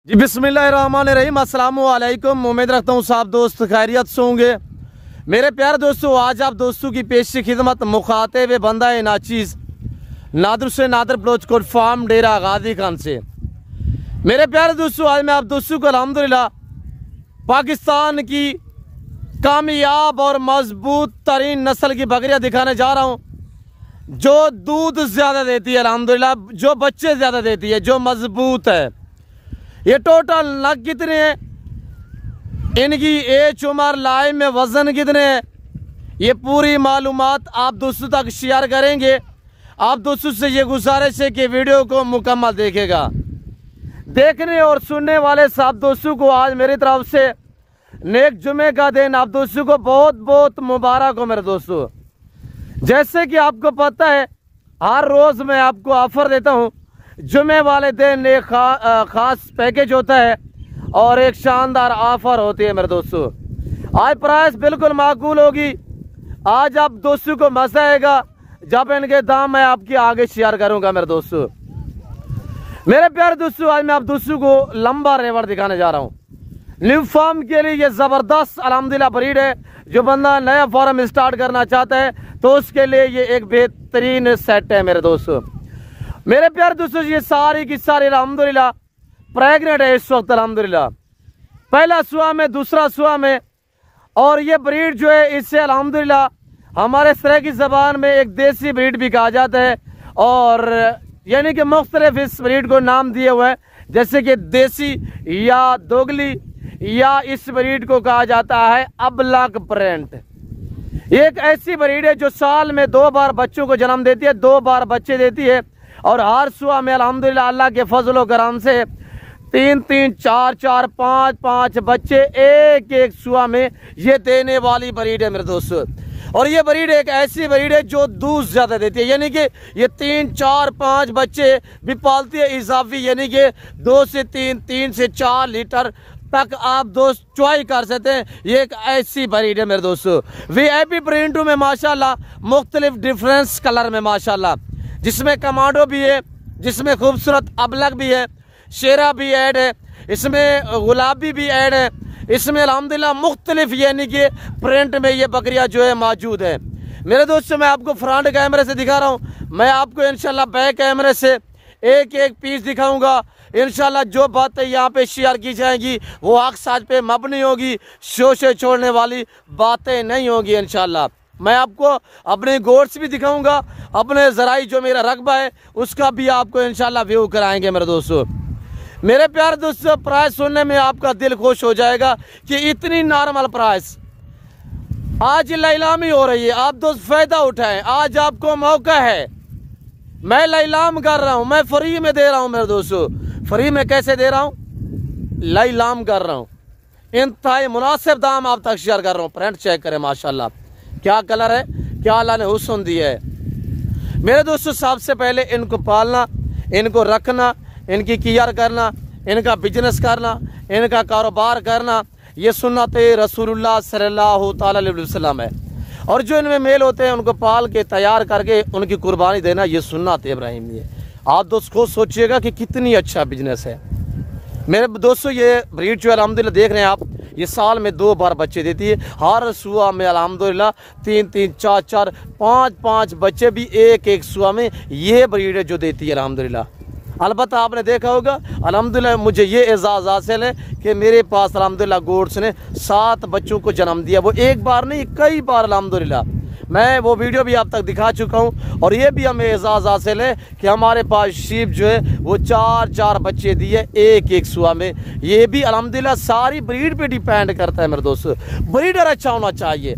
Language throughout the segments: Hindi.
जी बिस्मिल्लाहिर्रहमानिर्रहीम, अस्सलाम वालेकुम। उम्मीद रखता हूँ सब दोस्त खैरियत से होंगे। मेरे प्यारे दोस्तों, आज आप दोस्तों की पेश खिदमत मुखातिब बंदा नाचीज़ नादर से नादर बलोच कोट फार्म डेरा गाजी खान से। मेरे प्यारे दोस्तों, आज मैं आप दोस्तों को अल्हम्दुलिल्लाह पाकिस्तान की कामयाब और मजबूत तरीन नस्ल की बकरियाँ दिखाने जा रहा हूँ, जो दूध ज़्यादा देती है अल्हम्दुलिल्लाह, जो बच्चे ज़्यादा देती है, जो मजबूत है। ये टोटल नग कितने हैं, इनकी एज उम्र लाइव में वज़न कितने हैं, ये पूरी मालूमात आप दोस्तों तक शेयर करेंगे। आप दोस्तों से ये गुजारिश है कि वीडियो को मुकम्मल देखेगा। देखने और सुनने वाले सब दोस्तों को आज मेरी तरफ से नेक जुमे का दिन आप दोस्तों को बहुत बहुत मुबारक हो। मेरे दोस्तों, जैसे कि आपको पता है, हर रोज़ मैं आपको ऑफ़र देता हूँ। जुमे वाले दिन एक ख़ास पैकेज होता है और एक शानदार ऑफ़र होती है। मेरे दोस्तों, आज प्राइस बिल्कुल माकूल होगी। आज आप दोस्तों को मज़ा आएगा जब इनके दाम मैं आपके आगे शेयर करूंगा। मेरे दोस्तों, मेरे प्यारे दोस्तों, आज मैं आप दोस्तों को लंबा रेवड़ दिखाने जा रहा हूँ। न्यू फार्म के लिए ये ज़बरदस्त अल्हम्दुलिल्लाह ब्रीड है। जो बंदा नया फार्म स्टार्ट करना चाहता है तो उसके लिए ये एक बेहतरीन सेट है। मेरे दोस्तों, मेरे प्यारे दोस्तों, ये सारी की सारी अल्हम्दुलिल्लाह प्रेग्नेंट है इस वक्त अल्हम्दुलिल्लाह। पहला सुआ में, दूसरा सुआ में, और ये ब्रीड जो है इसे अल्हम्दुलिल्लाह हमारे सराय की ज़बान में एक देसी ब्रीड भी कहा जाता है। और यानी कि मुख्तलिफ इस ब्रीड को नाम दिए हुए हैं, जैसे कि देसी या दोगली, या इस ब्रीड को कहा जाता है अबलग प्रिंट। एक ऐसी ब्रीड है जो साल में 2 बार बच्चों को जन्म देती है, 2 बार बच्चे देती है। और हर सुआ में अल्हम्दुलिल्लाह अल्लाह के फजल करम से 3-3, 4-4, 5-5 बच्चे एक एक सुआ में ये देने वाली ब्रीड है। मेरे दोस्तों, और ये ब्रीड एक ऐसी ब्रीड है जो दूध ज़्यादा देती है, यानी कि ये 3, 4, 5 बच्चे भी पालती है इजाफी, यानी कि 2 से 3, 3 से 4 लीटर तक आप दोस्त चॉइस कर सकते हैं। ये एक ऐसी ब्रीड है मेरे दोस्तों। वीआईपी प्रिंटों में माशाल्लाह, मुख्तलिफ डिफरेंस कलर में माशाल्लाह, जिसमें कमांडो भी है, जिसमें खूबसूरत अबलग भी है, शेरा भी ऐड है, इसमें गुलाबी भी ऐड है, इसमें अल्हम्दुलिल्लाह मुख्तलिफ यानी कि प्रिंट में ये बकरियां जो है मौजूद है। मेरे दोस्तों, मैं आपको फ्रंट कैमरे से दिखा रहा हूँ, मैं आपको इंशाल्लाह बैक कैमरे से एक एक पीस दिखाऊंगा। इंशाल्लाह जो बातें यहाँ पे शेयर की जाएंगी वो हक साज पे मबनी होगी, शोशे छोड़ने वाली बातें नहीं होगी। इंशाल्लाह मैं आपको अपने गोड्स भी दिखाऊंगा, अपने ज़राई जो मेरा रकबा है उसका भी आपको इंशाल्लाह व्यू कराएंगे। मेरे दोस्तों, मेरे प्यारे दोस्तों, प्राइस सुनने में आपका दिल खुश हो जाएगा कि इतनी नॉर्मल प्राइस आज नीलामी हो रही है। आप दोस्त फ़ायदा उठाएं, आज आपको मौका है। मैं नीलाम कर रहा हूँ, मैं फ्री में दे रहा हूँ। मेरे दोस्तों, फ्री में कैसे दे रहा हूँ, नीलाम कर रहा हूँ, इंतहाई मुनासिब दाम आप तक शेयर कर रहा हूँ। प्रिंट चेक करें माशाल्लाह, क्या कलर है, क्या अल्लाह ने हुस्न दिया है। मेरे दोस्तों, सबसे पहले इनको पालना, इनको रखना, इनकी केयर करना, इनका बिजनेस करना, इनका कारोबार करना, ये सुन्नत रसूलुल्लाह सल्लल्लाहु अलैहि वसल्लम है। और जो इनमें मेल होते हैं उनको पाल के तैयार करके उनकी कुर्बानी देना, ये सुन्नत इब्राहिमी है। आप दोस्त खुद सोचिएगा कि कितनी अच्छा बिजनेस है। मेरे दोस्तों, ये ब्रीड जो अल्हम्दुलिल्लाह देख रहे हैं आप, ये साल में 2 बार बच्चे देती है। हर सुआ में अल्हम्दुलिल्लाह 3-3, 4-4, 5-5 बच्चे भी एक एक सुआ में ये ब्रीड जो देती है अल्हम्दुलिल्लाह। अलबत्ता आपने देखा होगा अल्हम्दुलिल्लाह, मुझे ये एजाज़ हासिल है कि मेरे पास अल्हम्दुलिल्लाह गोड्स ने 7 बच्चों को जन्म दिया। वो एक बार नहीं, कई बार अल्हम्दुलिल्लाह। मैं वो वीडियो भी आप तक दिखा चुका हूँ। और ये भी हमें एजाज़ हासिल है कि हमारे पास शीप जो है वो 4-4 बच्चे दिए एक एक सुआ में। ये भी अल्हम्दुलिल्लाह सारी ब्रीड पे डिपेंड करता है। मेरे दोस्तों, ब्रीडर अच्छा होना चाहिए।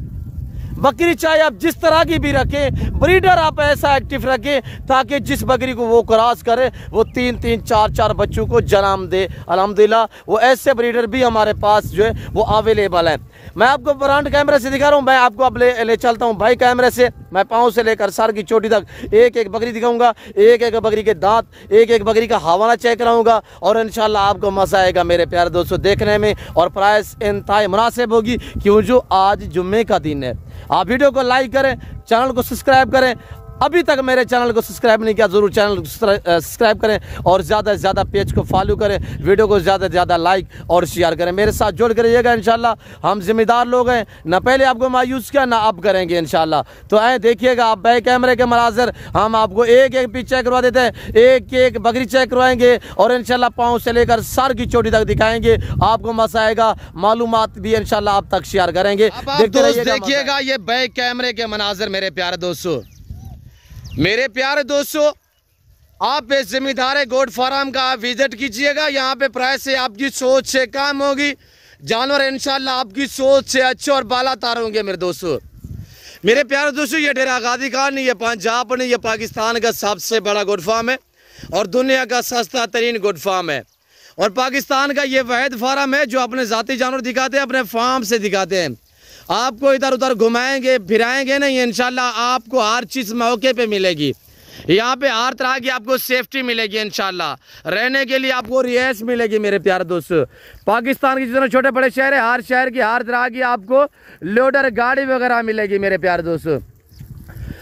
बकरी चाहे आप जिस तरह की भी रखें, ब्रीडर आप ऐसा एक्टिव रखें ताकि जिस बकरी को वो क्रॉस करे वो 3-3, 4-4 बच्चों को जन्म दे। अल्हम्दुलिल्लाह वो ऐसे ब्रीडर भी हमारे पास जो है वो अवेलेबल हैं। मैं आपको फ्रंट कैमरे से दिखा रहा हूँ, मैं आपको अब ले चलता हूँ भाई कैमरे से। मैं पाँव से लेकर सर की चोटी तक एक एक बकरी दिखाऊंगा, एक एक बकरी के दांत, एक एक बकरी का हवाला चेक कराऊंगा, और इंशाल्लाह आपको मज़ा आएगा मेरे प्यारे दोस्तों देखने में। और प्राइस इंतहाई मुनासिब होगी, क्यों जो आज जुम्मे का दिन है। आप वीडियो को लाइक करें, चैनल को सब्सक्राइब करें, अभी तक मेरे चैनल को सब्सक्राइब नहीं किया, ज़रूर चैनल को सब्सक्राइब करें और ज़्यादा से ज़्यादा पेज को फॉलो करें, वीडियो को ज़्यादा से ज़्यादा लाइक और शेयर करें। मेरे साथ जुड़ कर रहिएगा इंशाल्लाह। हम जिम्मेदार लोग हैं, ना पहले आपको मायूस किया ना अब करेंगे इंशाल्लाह। तो आए देखिएगा आप बैक कैमरे के मनाज़र, हम आपको एक एक पीस चेक करवा देते हैं, एक एक बकरी चेक करवाएंगे और इंशाल्लाह पाँव से लेकर सर की चोटी तक दिखाएंगे। आपको मज़ा आएगा, मालूमात भी इंशाल्लाह आप तक शेयर करेंगे। देखिएगा ये बैक कैमरे के मनाज़र मेरे प्यारे दोस्तों, मेरे प्यारे दोस्तों, आप इस जिम्मेदार गोट फार्म का विजिट कीजिएगा। यहाँ पे प्राइस से आपकी सोच से काम होगी, जानवर इंशाल्लाह आपकी सोच से अच्छे और बालातर होंगे। मेरे दोस्तों, मेरे प्यारे दोस्तों, ये डेरा गादी खान नहीं, ये पंजाब नहीं, ये पाकिस्तान का सबसे बड़ा गोट फार्म है और दुनिया का सस्ता तरीन गोट फार्म है। और पाकिस्तान का ये वाहिद फार्म है जो अपने ज़ाती जानवर दिखाते हैं, अपने फार्म से दिखाते हैं। आपको इधर उधर घुमाएंगे फिराएंगे नहीं, इंशाल्लाह आपको हर चीज़ मौके पे मिलेगी। यहाँ पे हर तरह की आपको सेफ्टी मिलेगी इंशाल्लाह, रहने के लिए आपको रिहाइश मिलेगी। मेरे प्यारे दोस्तों, पाकिस्तान के जितने छोटे बड़े शहर है, हर शहर की हर तरह की आपको लोडर गाड़ी वगैरह मिलेगी मेरे प्यारे दोस्तों।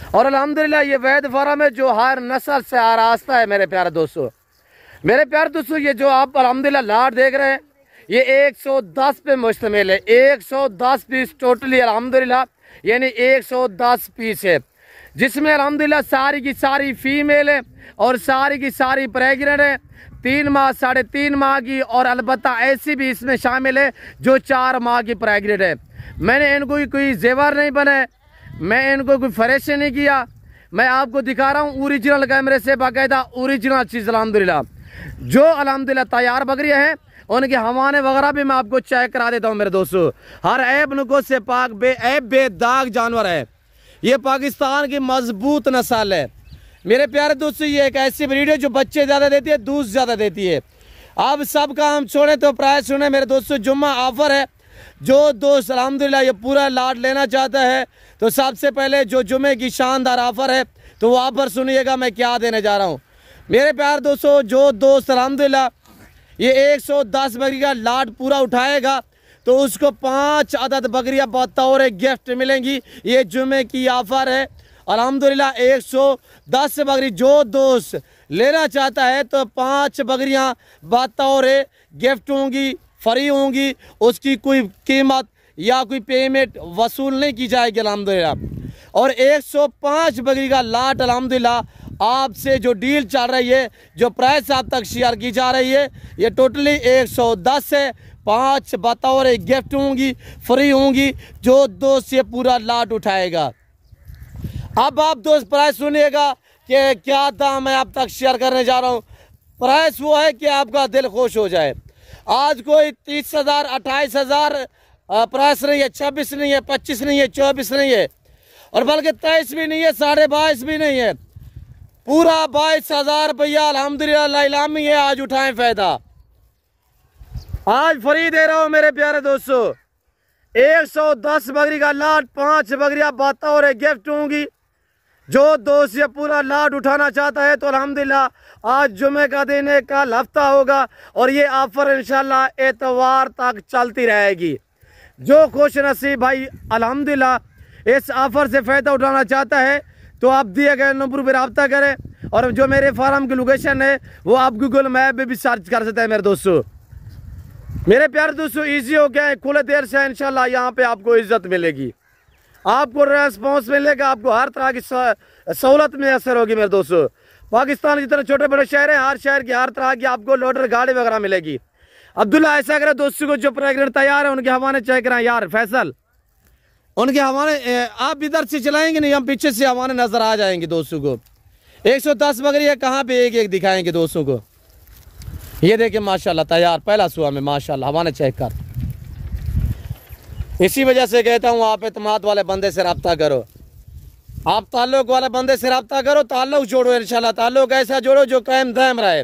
और अल्हम्दुलिल्लाह ये वैद फार्म है जो हर नस्ल से आरास्ता है। मेरे प्यारे दोस्तों, मेरे प्यारे दोस्तों, ये जो आप अल्हम्दुलिल्लाह लाट देख रहे हैं, ये 110 पे मुश्तमिल है। 110 पीस टोटली अल्हम्दुलिल्लाह, यानी 110 पीस है, जिसमें अल्हम्दुलिल्लाह सारी की सारी फीमेल है और सारी की सारी प्रेग्नेंट है, 3 माह 3.5 माह की, और अलबत्ता ऐसी भी इसमें शामिल है जो 4 माह की प्रेग्नेंट है। मैंने इनको कोई जेवर नहीं बनाए, मैं इनको कोई फरेश नहीं किया, मैं आपको दिखा रहा हूँ ओरिजिनल कैमरे से, बाकायदा ओरिजिनल चीज़ अल्हम्दुलिल्लाह। जो अल्हम्दुलिल्लाह तैयार बकरियाँ हैं उनके हवाने वगैरह भी मैं आपको चेक करा देता हूँ। मेरे दोस्तों, हर ऐब नुको से पाक बेदाग जानवर है। ये पाकिस्तान की मजबूत नस्ल है। मेरे प्यारे दोस्तों, ये एक ऐसी ब्रीड है जो बच्चे ज़्यादा देती है, दूध ज़्यादा देती है। अब सब काम छोड़े तो प्राइस सुने मेरे दोस्तों, जुम्मा ऑफर है। जो दोस्त अल्हम्दुलिल्लाह ये पूरा लाट लेना चाहता है तो सबसे पहले जो जुम्मे की शानदार ऑफर है, तो वो ऑफर सुनिएगा मैं क्या देने जा रहा हूँ। मेरे प्यारे दोस्तों, जो दोस्त अल्हम्दुलिल्लाह ये 110 बकरी का लाट पूरा उठाएगा तो उसको 5 अदद बकरियां बतौर गिफ्ट मिलेंगी। ये जुमे की ऑफर है अल्हम्दुलिल्लाह। 110 बकरी जो दोस्त लेना चाहता है तो 5 बकरियां बतौर गिफ्ट होंगी, फ्री होंगी, उसकी कोई कीमत या कोई पेमेंट वसूल नहीं की जाएगी अल्हम्दुलिल्लाह। और 105 बकरी का लाट अल्हम्दुलिल्लाह आपसे जो डील चल रही है, जो प्राइस आप तक शेयर की जा रही है, ये टोटली 110 है। 5 बतौर गिफ्ट होंगी, फ्री होंगी, जो दोस्त ये पूरा लाट उठाएगा। अब आप दोस्त प्राइस सुनिएगा कि क्या दाम मैं आप तक शेयर करने जा रहा हूँ। प्राइस वो है कि आपका दिल खुश हो जाए। आज कोई 30,000 28,000 प्राइस नहीं है, 26 नहीं है, 25 नहीं है, 24 नहीं है, और बल्कि 23 भी नहीं है, 22.5 भी नहीं है, पूरा 22,000 रुपया अल्हम्दुलिल्लाह इलामी है। आज उठाएं फायदा, आज फ्री दे रहा हूँ मेरे प्यारे दोस्तों। 110 बकरी का लाट, 5 बकरियां बतौर गिफ्ट होंगी। जो दोस्त ये पूरा लाट उठाना चाहता है तो अल्हम्दुलिल्लाह आज जुमे का दिन है, कल हफ्ता होगा और ये ऑफर इंशाल्लाह एतवार तक चलती रहेगी। जो खुश नसीब भाई अल्हम्दुलिल्लाह इस ऑफर से फ़ायदा उठाना चाहता है तो आप दिए गए नंबर पर रब्ता करें, और जो मेरे फार्म की लोकेशन है वो आप गूगल मैप में भी सर्च कर सकते हैं। मेरे दोस्तों, मेरे प्यारे दोस्तों, इजी हो गया है, खुले देर से इंशाल्लाह यहाँ पे आपको इज्जत मिलेगी, आपको रेस्पॉन्स मिलेगा, आपको हर तरह की सहूलत में असर होगी। मेरे दोस्तों, पाकिस्तान जितने छोटे बड़े शहर हैं, हर शहर की हर तरह की आपको लोडर गाड़ी वगैरह मिलेगी। अब्दुल्ला ऐसा करें दोस्तों को जो प्रेगनेंट तैयार है उनके हवाने चेक कराएं यार। फैसल उनके हवाने, आप इधर से चलाएंगे नहीं, हम पीछे से हवाने नजर आ जाएंगे दोस्तों को। 110 बकरी है, कहाँ पे एक एक दिखाएंगे दोस्तों को। ये देखिए माशाल्लाह तैयार, पहला सुआ में माशाल्लाह, हवाने चेक कर। इसी वजह से कहता हूँ आप एतमाद वाले बंदे से रब्ता करो, आप ताल्लुक वाले बंदे से रब्ता करो, ताल्लुक जोड़ो इंशाल्लाह। ताल्लुक ऐसा जोड़ो जो कायम दायम रहे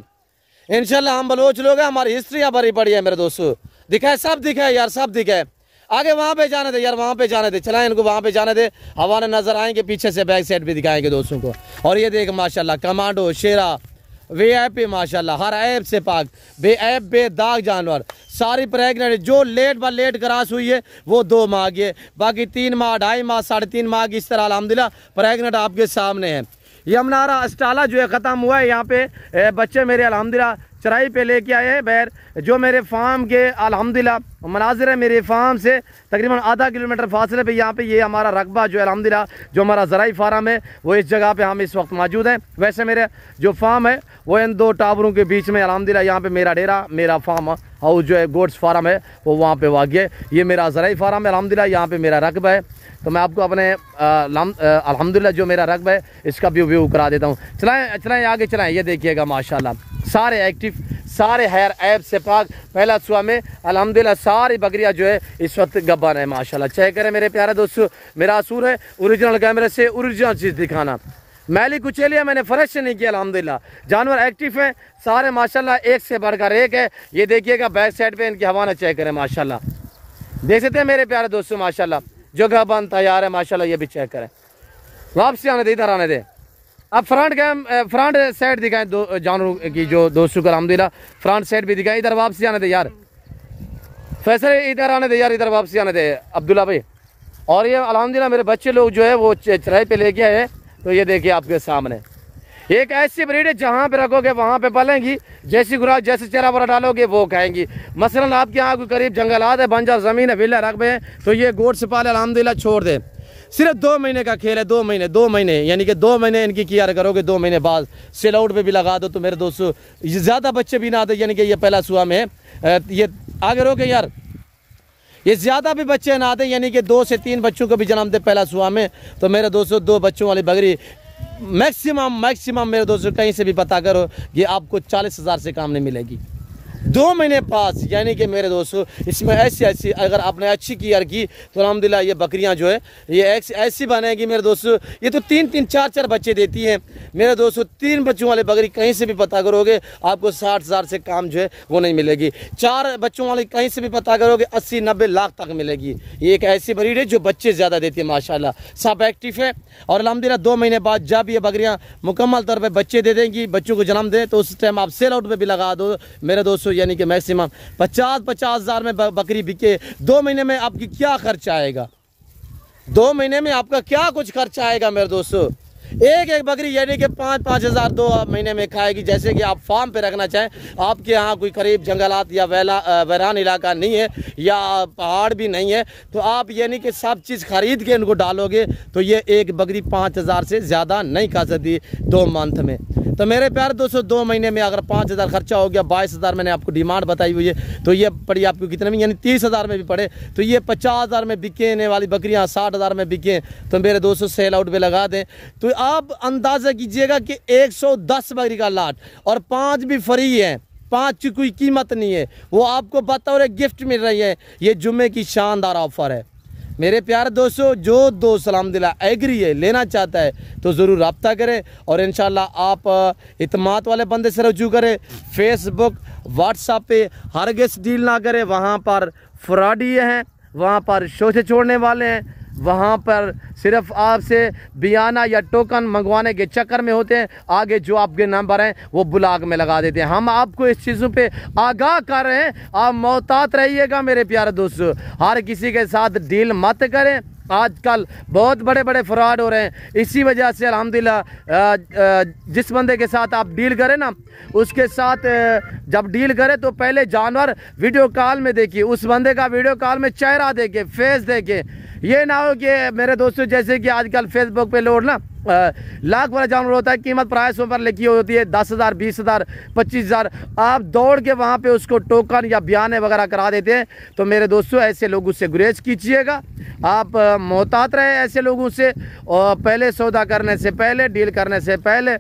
इंशाल्लाह। हम बलोच लोग हैं, हमारी हिस्ट्री भरी पड़ी है मेरे दोस्तों। दिखाए सब दिखाए यार, सब दिखाए। आगे वहाँ पे जाने दे यार, वहाँ पे जाने दे, चलाएं इनको वहाँ पे जाने दे, हवाने नजर आएंगे, पीछे से बैक साइड भी दिखाएंगे दोस्तों को। और ये देख माशाल्लाह कमांडो शेरा वीआईपी माशाल्लाह, हर ऐब से पाक, बेऐब बेदाग जानवर, सारी प्रेगनेंट। जो लेट ब लेट क्रॉस हुई है वो 2 माह की है, बाकी 3 माह 2.5 माह 3.5 माह की, इस तरह अल्हम्दुलिल्लाह प्रेगनेंट आपके सामने है। ये हमारा अस्टाला जो है ख़त्म हुआ है। यहाँ पे बच्चे मेरे अल्हम्दुलिल्लाह चराई पे लेके आए हैं बैर, जो मेरे फार्म के अल्हम्दुलिल्लाह मनाजिर है। मेरे फार्म से तकरीबन आधा किलोमीटर फासले पे यहाँ पे ये हमारा रकबा जो है अल्हम्दुलिल्लाह, जो हमारा ज़राई फार्म है वो इस जगह पे हम इस वक्त मौजूद हैं। वैसे मेरे जो फार्म है वो इन दो टावरों के बीच में अल्हम्दुलिल्लाह, यहाँ पे मेरा डेरा, मेरा फार्म हाउस जो है गोड्स फार्म है वो वहाँ पे वाक़ है। ये मेरा ज़राई फार्म है अल्हम्दुलिल्लाह, यहाँ पे मेरा रकबा है। तो मैं आपको अपने अल्हम्दुलिल्लाह जो मेरा रकबा है इसका भी व्यू करा देता हूँ। चलाएँ आगे चलाएँ। ये देखिएगा माशाल्लाह सारे एक्टिव, सारे हेयर ऐब से पाक। पहला सुबह में अल्हम्दुलिल्लाह सारी बकरियाँ जो है इस वक्त गब्बान है माशाल्लाह। चेक करें मेरे प्यारे दोस्तों, मेरा असूल है ओरिजिनल कैमरे से ओरिजिनल चीज़ दिखाना। मैली कुचेलिया मैंने फ्रेश नहीं किया अल्हम्दुलिल्लाह। जानवर एक्टिव हैं सारे माशाल्लाह, एक से बढ़कर एक है। ये देखिएगा बैक साइड पे इनकी हवाना चेक करें माशाल्लाह, देख सकते हैं मेरे प्यारे दोस्तों माशाल्लाह। जो गब्बान तैयार है माशाल्लाह, ये भी चेक करें। वापसी आने दे, इधर आने दे। अब फ्रंट साइड दिखाएं दो जानवरों की, जो दोस्तों को अल्हम्दुलिल्लाह फ्रंट साइड भी दिखाएं। इधर वापसी आने दे यार फैसल, इधर आने दे यार, इधर वापसी आने दे अब्दुल्ला भाई। और ये अल्हम्दुलिल्लाह मेरे बच्चे लोग जो है वो चराई पे लेके आए हैं। तो ये देखिए आपके सामने एक ऐसी ब्रीड है जहाँ पे रखोगे वहाँ पे पलेंगी, जैसी खुराक जैसे चरा वरा डालोगे वो खाएंगी। मसलन आपके यहाँ कोई करीब जंगलात है, बंजर ज़मीन है, विला रकबे हैं, तो ये गोट से पाले अल्हम्दुलिल्लाह छोड़ दे। सिर्फ 2 महीने का खेल है, 2 महीने यानी कि 2 महीने इनकी केयर करोगे, 2 महीने बाद सेल आउट पे भी लगा दो। तो मेरे दोस्तों ज़्यादा बच्चे भी ना आते, यानी कि ये पहला सुबह में ये आगे रोके यार, ये ज़्यादा भी बच्चे ना आते, यानी कि 2 से 3 बच्चों को भी जन्म दे पहला सुबह में। तो मेरे दोस्तों 2 बच्चों वाली बकरी मैक्सिमम मेरे दोस्तों कहीं से भी पता करो ये आपको 40,000 से काम नहीं मिलेगी 2 महीने पास। यानी कि मेरे दोस्तों इसमें ऐसी अगर आपने अच्छी केयर की तो अल्हम्दुलिल्लाह ये बकरियां जो है ये ऐसी बनेगी मेरे दोस्तों। ये तो 3-3 4-4 बच्चे देती हैं मेरे दोस्तों। 3 बच्चों वाली बकरी कहीं से भी पता करोगे आपको 60,000 से काम जो है वो नहीं मिलेगी। 4 बच्चों वाली कहीं से भी पता करोगे 80-90 लाख तक मिलेगी। ये एक ऐसी ब्रीड है जो बच्चे ज़्यादा देती है माशाल्लाह, सब एक्टिव है। और अल्हम्दुलिल्लाह 2 महीने बाद जब ये बकरियाँ मुकम्मल तौर पर बच्चे दे देंगी, बच्चों को जन्म दें, तो उस टाइम आप सेल आउट पर भी लगा दो मेरे दोस्तों। यानी कि मैक्सिमम 50,000 में बकरी बिके। 2 महीने में आपकी क्या खर्चा आएगा, 2 महीने में आपका क्या कुछ खर्चा आएगा मेरे दोस्तों। एक बकरी यानी कि 5-5 हज़ार 2 महीने में खाएगी। जैसे कि आप फार्म पे रखना चाहें, आपके यहाँ कोई करीब जंगलात या वैरान इलाका नहीं है या पहाड़ भी नहीं है, तो आप यानी कि सब चीज़ खरीद के इनको डालोगे तो ये एक बकरी 5,000 से ज़्यादा नहीं खा सकती 2 मंथ में। तो मेरे प्यारे दोस्तों 2 महीने में अगर 5,000 खर्चा हो गया, 22,000 मैंने आपको डिमांड बताई हुई है, तो ये पड़ी आपको कितने में, यानी 30,000 में भी पड़े तो ये 50,000 में बिकने वाली बकरियां 60,000 में बिकें तो मेरे दोस्तों सेल आउट पे लगा दें। तो आप अंदाज़ा कीजिएगा कि 110 बकरी का लाट और 5 भी फ्री है, 5 की कोई कीमत नहीं है, वो आपको बतौर गिफ्ट मिल रही है। ये जुम्मे की शानदार ऑफर है मेरे प्यारे दोस्तों। जो दोस्त अल्हम्दुलिल्लाह एग्री है, लेना चाहता है तो ज़रूर रब्ता करें और इंशाल्लाह आप इत्माद वाले बंदे से रजू करें। फेसबुक व्हाट्सएप पे हरगिज़ डील ना करें, वहाँ पर फ्रॉडी हैं, वहाँ पर शोषे छोड़ने वाले हैं, वहाँ पर सिर्फ आपसे बयाना या टोकन मंगवाने के चक्कर में होते हैं। आगे जो आपके नंबर हैं वो ब्लॉग में लगा देते हैं। हम आपको इस चीज़ों पे आगाह कर रहे हैं, आप मोहतात रहिएगा मेरे प्यारे दोस्तों। हर किसी के साथ डील मत करें, आजकल बहुत बड़े बड़े फ्रॉड हो रहे हैं। इसी वजह से अल्हम्दुलिल्लाह जिस बंदे के साथ आप डील करें ना, उसके साथ जब डील करें तो पहले जानवर वीडियो कॉल में देखिए, उस बंदे का वीडियो कॉल में चेहरा देखे, फेस देखे। ये ना हो कि मेरे दोस्तों जैसे कि आजकल फेसबुक पे लोग ना लाख वाला जानवर होता है, कीमत प्राइसों पर लिखी होती है 10,000 20,000 25,000, आप दौड़ के वहाँ पे उसको टोकन या बयाने वगैरह करा देते हैं। तो मेरे दोस्तों ऐसे लोगों से गुरेज कीजिएगा, आप मोहतात रहे ऐसे लोगों से, और पहले सौदा करने से पहले, डील करने से पहले।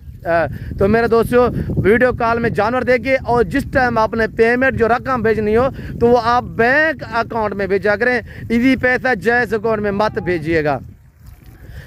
तो मेरे दोस्तों वीडियो कॉल में जानवर देखिए, और जिस टाइम आपने पेमेंट जो रकम भेजनी हो तो वो आप बैंक अकाउंट में भेजा करें, इजी पैसा जैस अकाउंट में मत भेजिएगा।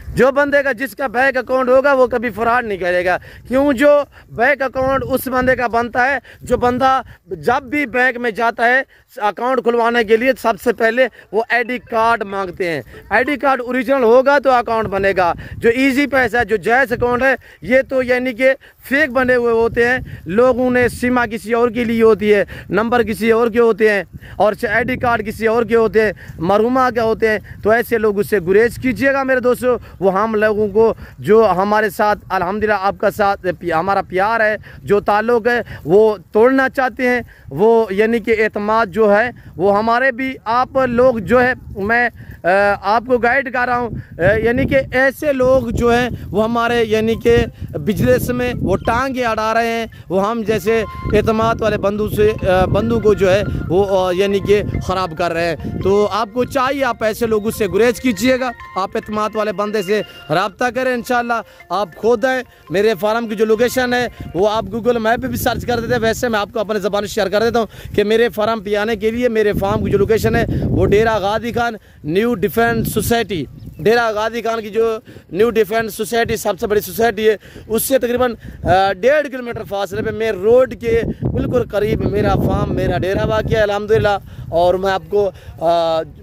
जो बंदे का जिसका बैंक अकाउंट होगा वो कभी फ्रॉड नहीं करेगा। क्यों? जो बैंक अकाउंट उस बंदे का बनता है, जो बंदा जब भी बैंक में जाता है अकाउंट खुलवाने के लिए सबसे पहले वो आईडी कार्ड मांगते हैं। आईडी कार्ड ओरिजिनल होगा तो अकाउंट बनेगा। जो इजी पैसा, जो जायज़ अकाउंट है, ये तो यानी कि फेक बने हुए होते हैं। लोगों ने सीमा किसी और के लिए होती है, नंबर किसी और के होते हैं, और ID कार्ड किसी और के होते हैं, मरहुमा के होते हैं। तो ऐसे लोग उससे गुरेज कीजिएगा मेरे दोस्तों। वो हम लोगों को जो हमारे साथ अल्हम्दुलिल्लाह आपका साथ हमारा प्यार है, जो ताल्लुक़ है, वो तोड़ना चाहते हैं। वो यानी कि एतमाद जो है वो हमारे भी आप लोग जो है, मैं आपको गाइड कर रहा हूँ, यानी कि ऐसे लोग जो हैं वो हमारे यानी कि बिजनेस में वो टांगे अड़ा रहे हैं। वो हम जैसे एतमाद वाले बंदू को जो है वो यानी कि ख़राब कर रहे हैं। तो आपको चाहिए आप ऐसे लोगों से गुरेज कीजिएगा, आप एतमाद वाले बंदे से रब्ता करें। इंशाल्लाह आप खुद हैं। मेरे फार्म की जो लोकेशन है वो आप गूगल मैप पे भी सर्च कर देते हैं। वैसे मैं आपको अपने ज़बान शेयर कर देता हूँ कि मेरे फार्म पे आने के लिए मेरे फार्म की जो लोकेशन है वो डेरा Ghazi Khan new defence society, डेरा गाजी खान की जो न्यू डिफेंस सोसाइटी सबसे बड़ी सोसाइटी है, उससे तकरीबन 1.5 किलोमीटर फासले पे मेरे रोड के बिल्कुल करीब मेरा फार्म, मेरा डेरा वाक़या है अल्हम्दुलिल्लाह। और मैं आपको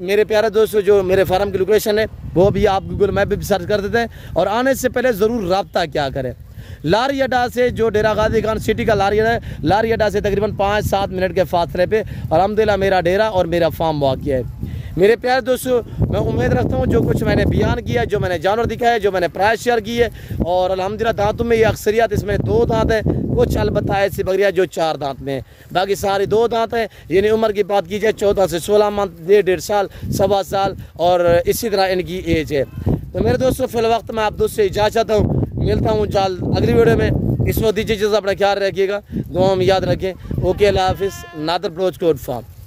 मेरे प्यारे दोस्तों जो मेरे फार्म की लोकेशन है वो भी आप गूगल मैप पे भी सर्च कर देते हैं। और आने से पहले ज़रूर रब्ता क्या करें। लारी अड्डा से जो डेरा गाजी खान सिटी का लारी अड्डा है, लारी अड्डा से तकरीबन 5-7 मिनट के फासले पे अल्हम्दुलिल्लाह मेरा डेरा और मेरा फार्म वाक़या है। मेरे प्यारे दोस्तों, मैं उम्मीद रखता हूँ जो कुछ मैंने बयान किया, जो मैंने जानवर दिखाया, जो मैंने प्राइस शेयर की है, और अल्हम्दुलिल्लाह दांतों में ये अक्सरियत इसमें 2 दांत हैं, कुछ अलबत्ता ऐसी बकरियाँ जो 4 दांत में है, बाकी सारी 2 दांत हैं। यानी उम्र की बात की जाए 14 से 16 मंथ, 1.5 साल, 1.25 साल, और इसी तरह इनकी एज है। तो मेरे दोस्तों फिल वक्त मैं आप दोस्त से इजाज़त चाहता हूँ, मिलता हूँ जल्द अगली वीडियो में। इस वक्त दीजिए अपना ख्याल रखिएगा, दुआ में याद रखें। ओके, अल्लाह हाफिज़। नादर ब्रोच कोड फार्म।